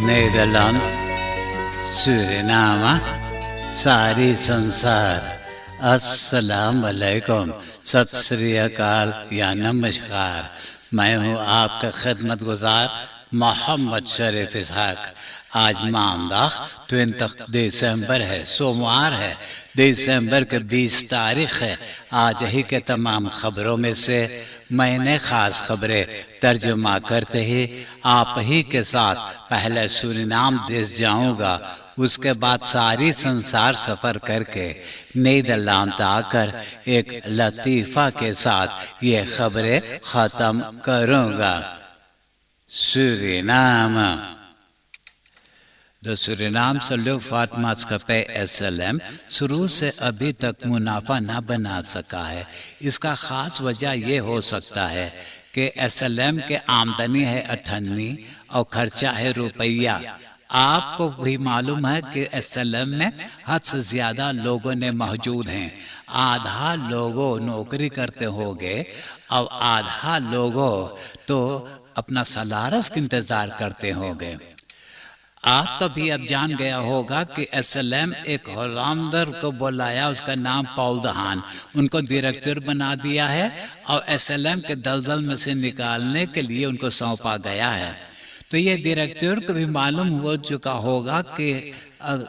Nederland, Suriname, सारी संसार, अस्सलाम वालेकुम, सत श्री अकाल या नमस्कार। मैं हूँ आपका खिदमतगुजार मोहम्मद शरीफ इसहाक। आज मामदाह 20 दिसंबर है, सोमवार है, दिसंबर के 20 तारीख है। आज ही के तमाम खबरों में से मैंने ख़ास खबरें तर्जुमा करते ही आप ही के साथ पहले सूरीनाम देश जाऊंगा, उसके बाद सारी संसार सफ़र करके नीदरलैंड आकर एक लतीफ़ा के साथ ये खबरें ख़त्म करूंगा। सूरीनाम। The Suriname से लोग फातमास्कपे SLM शुरू से अभी तक मुनाफा ना बना सका है। इसका ख़ास वजह ये हो सकता है कि SLM के आमदनी है 98 और खर्चा है रुपया। आपको भी मालूम है कि SLM में हद से ज़्यादा लोगों ने मौजूद हैं। आधा लोगों नौकरी करते होंगे और आधा लोगों तो अपना सलारस का इंतज़ार करते होंगे। आप तो भी अब जान गया होगा कि SLM एक होलंदर को बुलाया, उसका नाम पॉल द haan, उनको डायरेक्टर बना दिया है और SLM के दलदल में से निकालने के लिए उनको सौंपा गया है। तो ये डायरेक्टर को भी मालूम हो चुका होगा कि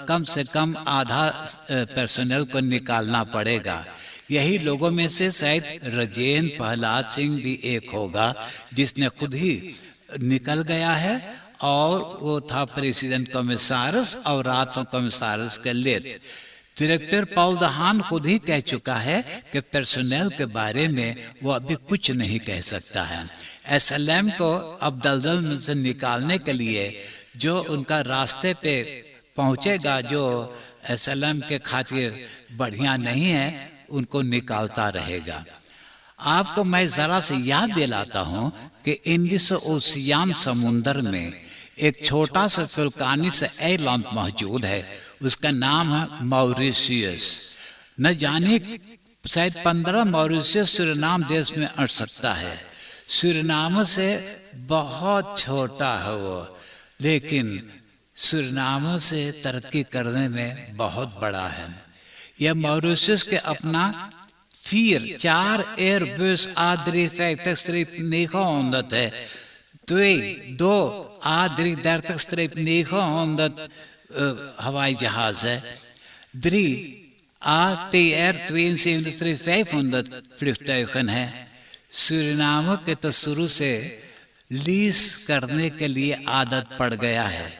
कम से कम आधा पर्सनल को निकालना पड़ेगा। यही लोगों में से शायद राजेंद्र प्रहलाद सिंह भी एक होगा जिसने खुद ही निकल गया है और वो था प्रेसिडेंट कमिसारस और रात में कमिसारस के लेट। डायरेक्टर पॉल द haan खुद ही कह चुका है कि पर्सनल के बारे में वो अभी कुछ नहीं कह सकता है। SLM को अब दलदल में से निकालने के लिए जो उनका रास्ते पे पहुंचेगा, जो SLM के खातिर बढ़िया नहीं है, उनको निकालता रहेगा। आपको मैं ज़रा से याद दिलाता हूँ कि इंडियन ओशियन समुंदर में एक छोटा सा वोल्केनिक आइलैंड मौजूद है, उसका नाम है मॉरिशस। न जाने शायद 15 मॉरिशस सूरीनाम देश में अड़ सकता है। सूरीनाम से बहुत छोटा है वो, लेकिन सूरीनाम से तरक्की करने में बहुत बड़ा है। यह मॉरिशस के अपना 4 Airbus A350-900 है, 2 A330-900 हवाई जहाज है, 3 ATR-72-500 vliegtuigen है। सूरीनाम के तो शुरू से लीज करने के लिए आदत पड़ गया है।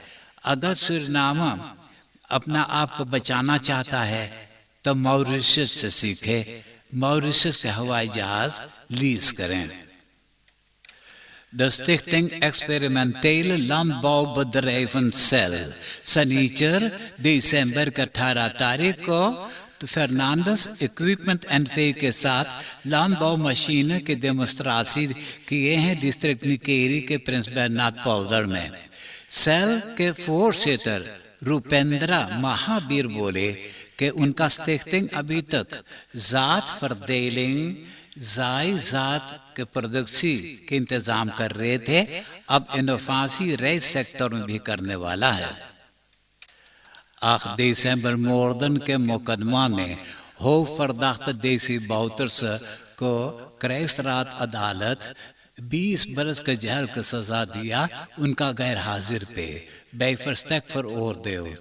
अगर सूरीनाम अपना आप को बचाना चाहता है तो मॉरिशस से सीखे, मॉरिशस के हवाई जहाज लीज करें। De Stichting Experimentele Landbouwbedrijven Cel, शनिचर दिसंबर के 18 तारीख को फर्नांडस इक्विपमेंट एंड फे के साथ लैंडबाउ मशीन के डेमोस्ट्रेशन किए हैं डिस्ट्रिक्ट निकेरी के प्रिंस बर्नार्ड पोल्डर में। सेल के 4 सीटर रूपेंद्रा महावीर बोले कि उनका स्टिक्टिंग अभी तक जात फर्देलिंग जात के प्रोडक्सी के इंतजाम कर रहे थे, अब इनोफासी रेस सेक्टर में भी करने वाला है। 8 दिसंबर मोर्दन के मुकदमा में हो फरदाख्त देसी बाउतर्स को क्राइस्टरात अदालत 20 बरस के जेल की सजा दिया उनका गैर हाजिर पे बेफरस्टेक फॉर ओवरदेव।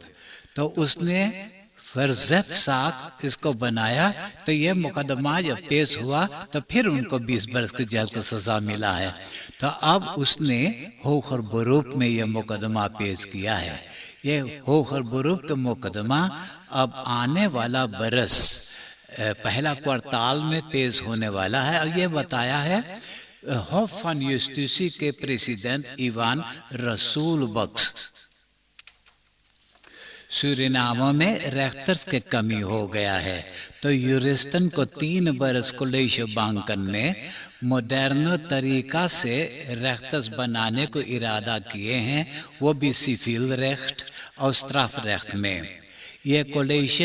तो उसने फरजत साक इसको बनाया, तो यह मुकदमा जब पेश हुआ तो फिर उनको 20 बरस की जेल की सजा मिला है। तो अब उसने होखर बरूप में यह मुकदमा पेश किया है। ये होखर बरूप का मुकदमा अब आने वाला बरस पहला क्वार्टाल में पेश होने वाला है। और ये बताया है होफ van Justitie के प्रेसिडेंट इवान रसूल बख्श। सूरीनाम में रेख्तर्स के कमी हो गया है, तो यूरिस्टन को 3 बरस कॉलेज बैंकन में मॉडर्न तरीका से रेख्तर्स बनाने को इरादा किए हैं, वो भी सिविल रेख्त और स्ट्राफ रेख्त में। ये कॉलेज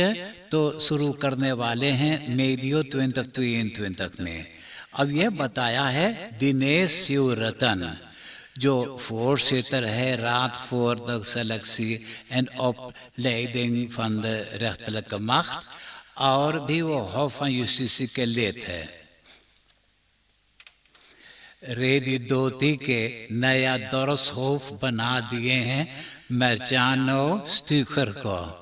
तो शुरू करने वाले हैं मेडियो 2022 में। अब यह बताया है दिनेश शिवरतन जो voorzitter है Raad voor de Selectie en Opleiding van de Rechterlijke Macht, और भी वो Hof van Justitie के lid है। रेडी दोती के नया दोरसहोफ बना दिए हैं Marciano Stücher को।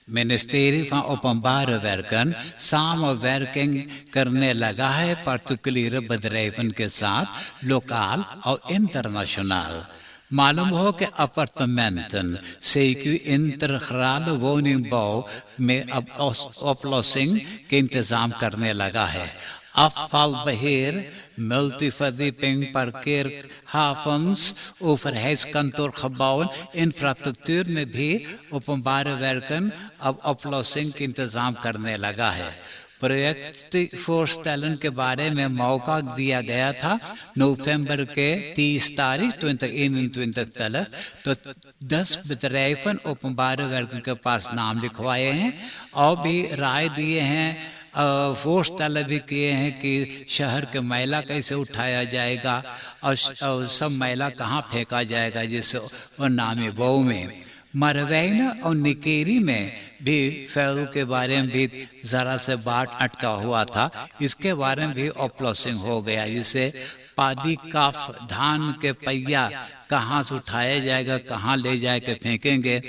Ministerie van Openbare Werken samenwerking करने लगा है particuliere bedrijven के साथ lokaal और internationaal। मालूम हो कि अपार्टमेंटन CQ इंटीग्रale woningbouw में अब oplossing के इंतजाम करने लगा है। afvalbeheer, multiverdieping, parkeerhavens, overheidskantoorgebouwen, infrastructuur में भी openbare werken अब oplossing के इंतजाम करने लगा है। प्रोजेक्ट voorstellen के बारे में मौका दिया गया था नवंबर के 30 तारीख 2021 तक, तो 10 bedrijven openbare werken के पास नाम लिखवाए हैं और भी राय दिए हैं, voorstellen भी किए हैं कि शहर के मैला कैसे उठाया जाएगा और सब मैला कहाँ फेंका जाएगा, जैसे और नामी बो में मरवैना और निकेरी में भी फैल के बारे में भी जरा से बाट अटका हुआ था, इसके बारे में भी ऑप्लोसिंग हो गया। जिससे पादी काफ धान के पहिया कहाँ से उठाया जाएगा, कहाँ ले जाके फेंकेंगे।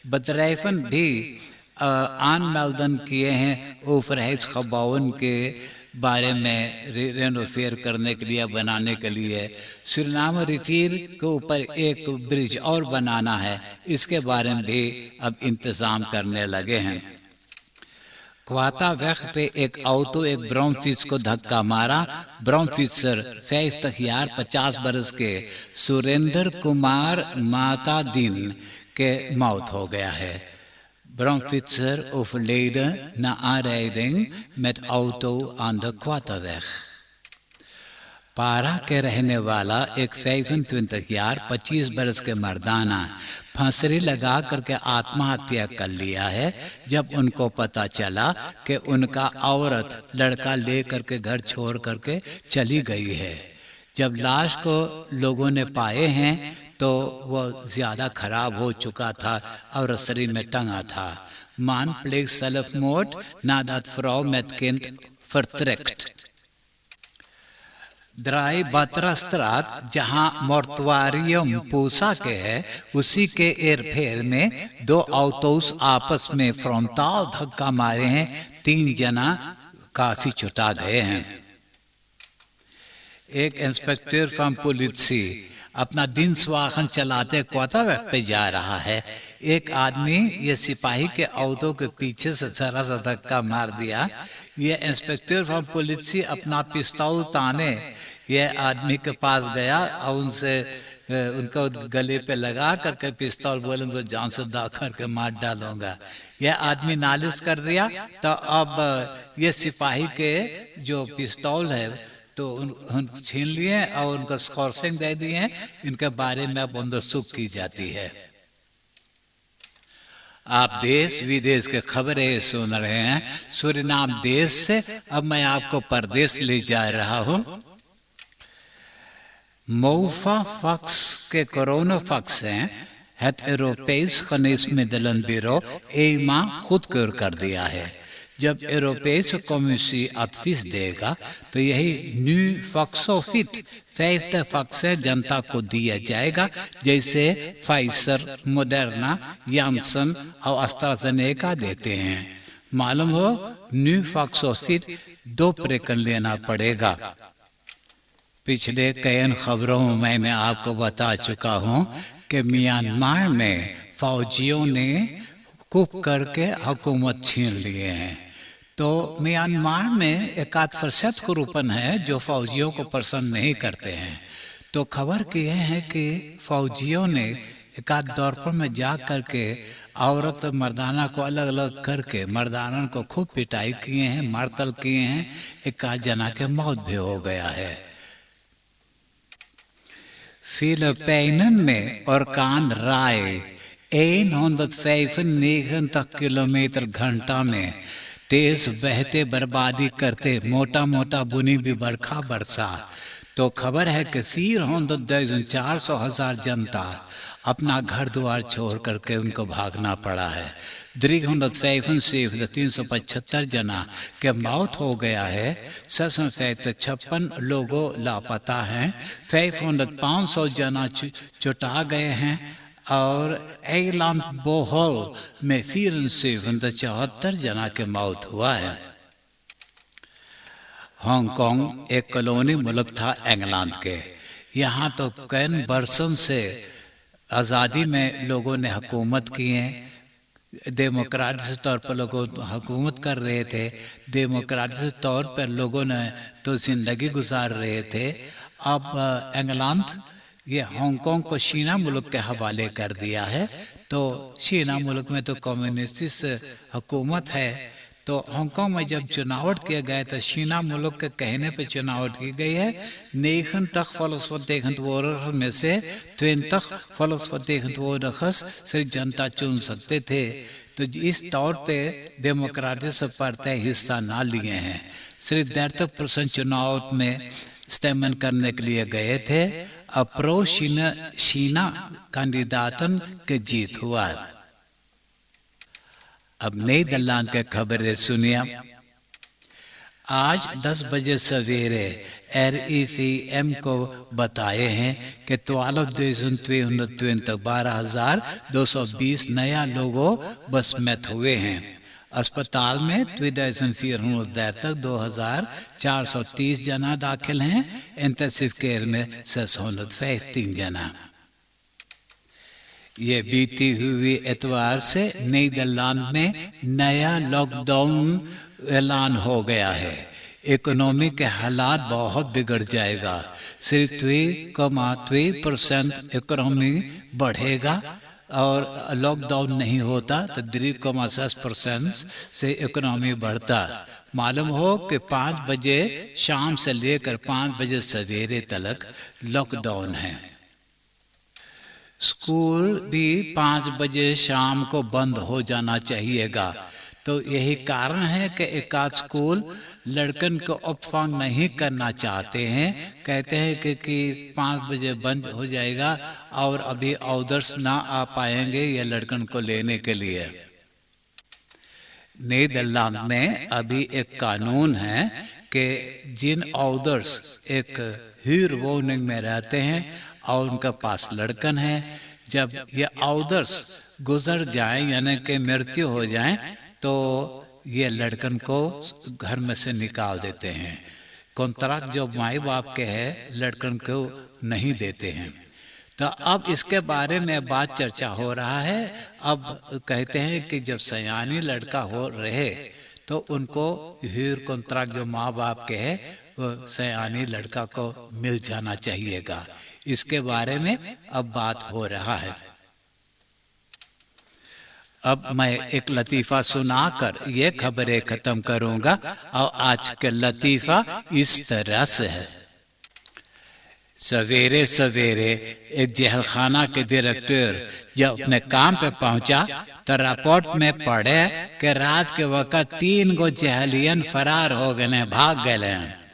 bedrijven भी aanmelden किए हैं overheidsgebouwen के बारे में रेनोवेट करने के लिए, बनाने के लिए। सुरनाम रिवीर के ऊपर एक ब्रिज और बनाना है, इसके बारे में भी अब इंतजाम करने लगे हैं। क्वातावेग पे एक ऑटो एक ब्राउनफिश को धक्का मारा। ब्राउनफिशर 50 jaar 50 बरस के सुरेंद्र कुमार माता दिन के मौत हो गया है। Brandfietser overleden na aanrijding met auto aan de Kwataweg। पारा के रहने वाला एक 25 jaar 25 बरस के मर्दाना फांसी लगा करके आत्महत्या कर लिया है, जब उनको पता चला कि उनका औरत लड़का ले करके घर छोड़ करके चली गई है। जब लाश को लोगों ने पाए हैं तो वो ज़्यादा खराब हो चुका था और शरीर में टंगा था। मान प्लेग सेल्फमोर्ड नादात fro met kind vertrekt। Durai बात्रास्त्रात जहाँ मोर्टवारियम पूसा के है, उसी के एरफेर में 2 ऑटोस आपस में फ्रंटाल धक्का मारे हैं, 3 जना काफी चुटा गए हैं। एक इंस्पेक्टर फ्रॉम पुलिसी अपना दिन वाहन चलाते क्वातावेग पे जा रहा है। एक आदमी ये सिपाही के ऑटो के पीछे से जरा सा धक्का मार दिया। ये इंस्पेक्टर फ्रॉम पुलिसी अपना पिस्तौल ताने ये आदमी के पास गया और उनसे उनको गले पे लगा करके पिस्तौल बोले तो जान से दा करके मार डालूंगा। यह आदमी नालिश कर दिया तो अब ये सिपाही के जो पिस्तौल है तो उन छीन लिए और उनको स्कॉर्सिंग दे दिए हैं। इनके बारे में अब अंदरसूख की जाती है। आप देश विदेश के खबरें सुन रहे हैं सूरीनाम देश से। अब मैं आपको परदेश ले जा रहा हूं। Mouvafax के कोरोना फक्स हैं het Europees Geneesmiddelenbureau EMA खुदकुर कर दिया है। जब यूरोपीय कमीशन एडवाइस देगा तो यही न्यू फॉक्सोफिट 5 फक्स जनता को दिया जाएगा, जैसे फाइजर, मोडर्ना, यांसन और एस्ट्राजेनेका देते हैं। मालूम हो न्यू फॉक्सोफिट 2 प्रेकन लेना पड़ेगा। पिछले कई खबरों में मैंने आपको बता चुका हूं कि म्यांमार में फौजियों ने कूप करके हुकूमत छीन लिए हैं। तो म्यांमार में 1% कुरूपन है जो फौजियों को पसंद नहीं करते हैं। तो खबर की है कि फौजियों ने एकाध दौर पर में जा करके औरत मर्दाना को अलग अलग करके मर्दाना को खूब पिटाई किए हैं, मारतल किए हैं। 1 जना के मौत भी हो गया है। फिलिपाइनन में orkaan Rai 195 किलोमीटर घंटा में तेज बहते बर्बादी करते मोटा मोटा बुनी भी बरखा बरसा तो खबर है कि 400,000 जनता अपना घर द्वार छोड़ करके उनको भागना पड़ा है। 375 जना के मौत हो गया है। 56 लोगों लापता हैं। 500 जना चुटा गए हैं और एयरलैंड बोहल में 74 जना के मौत हुआ है। हांगकांग एक कॉलोनी मुल्क था इंग्लैंड के। यहाँ तो कई बरसों से आज़ादी में लोगों ने हुकूमत की है। डेमोक्रेटिक तौर पर लोग हुकूमत कर रहे थे। डेमोक्रेटिक तौर पर लोगों ने तो ज़िंदगी गुजार रहे थे। अब इंग्लैंड ये हांगकांग को चीना मुल्क के हवाले कर दिया है। तो चीना मुल्क में तो कम्युनिस्ट हुकूमत है। तो हांगकांग में जब चुनाव किया गया तो चीना मुल्क के कहने पे चुनाव की गई है। 90% में से 20% सिर्फ जनता चुन सकते थे। तो इस तौर पे डेमोक्रेटिक पार्टी हिस्सा ना लिए हैं। सिर्फ 30% चुनाव में स्टेमन करने के लिए गए थे। अप्रो चीना कैंडिडेटन के जीत हुआ। अब नीदरलैंड के खबरें सुनिए। आज 10 बजे सवेरे RFM को बताए हैं कि 12,220 नया लोगों बस में हुए हैं। अस्पताल में 2,430 जना दाखिल हैं। इंटेंसिव केयर में 603 जना। ये बीती हुई इतवार से नीदरलैंड में नया लॉकडाउन ऐलान हो गया है। इकोनॉमी के हालात बहुत बिगड़ जाएगा। सिर्फ 3.3% इकोनॉमी बढ़ेगा और लॉकडाउन नहीं होता तो 3.6% से इकोनॉमी बढ़ता। मालूम हो कि 5 बजे शाम से लेकर 5 बजे सवेरे तक लॉकडाउन है। स्कूल भी 5 बजे शाम को बंद हो जाना चाहिएगा। तो यही कारण है कि एकाध स्कूल लड़कन को अपफांग नहीं करना चाहते हैं। कहते हैं कि 5 बजे बंद हो जाएगा और अभी ऑर्डर्स ना आ पाएंगे ये लड़कन को लेने के लिए। नीदरलैंड में अभी एक कानून है कि जिन ऑर्डर्स एक हीर वार्निंग में रहते हैं और उनके पास लड़कन है, जब ये ऑर्डर्स गुजर जाएं यानी कि मृत्यु हो जाएं तो ये लड़कन को घर में से निकाल देते हैं। कॉन्ट्रैक्ट जो माई बाप के है लड़कन को नहीं देते हैं। तो अब इसके बारे में बात चर्चा हो रहा है। अब कहते हैं कि जब सयानी लड़का हो रहे तो उनको हीर कॉन्ट्रैक्ट जो माँ बाप के है वो सयानी लड़का को मिल जाना चाहिएगा। इसके बारे में अब बात हो रहा है। अब मैं एक लतीफ़ा सुनाकर ये खबरें खत्म करूंगा और आज का लतीफ़ा इस तरह से है। सवेरे सवेरे एक जेहलखाना के डायरेक्टर जब अपने काम पे पहुंचा तो रिपोर्ट में पढ़े कि रात के वक्त 3 गो जेहलियन फरार हो गए, भाग गए हैं।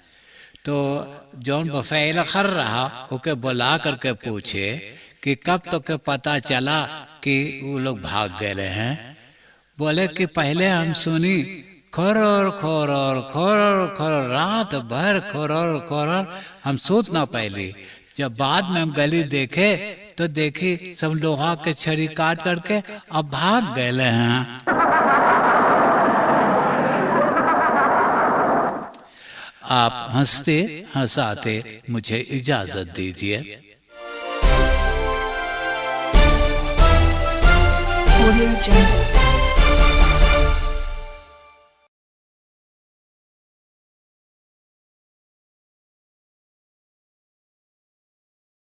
तो जौन बफैल कर रहा ओके बुला करके पूछे कि कब तो के पता चला कि वो लोग भाग गए हैं। बोले कि पहले हम सुनी खोरर खोरर खोरर खोरर, रात भर खोरर खोरर, हम सूत ना पाइली। जब बाद में हम गली देखे तो देखी सब लोहा के छड़ी काट करके अब भाग गए हैं। आप हंसते हंसाते मुझे इजाजत दीजिए। Audio Jungle।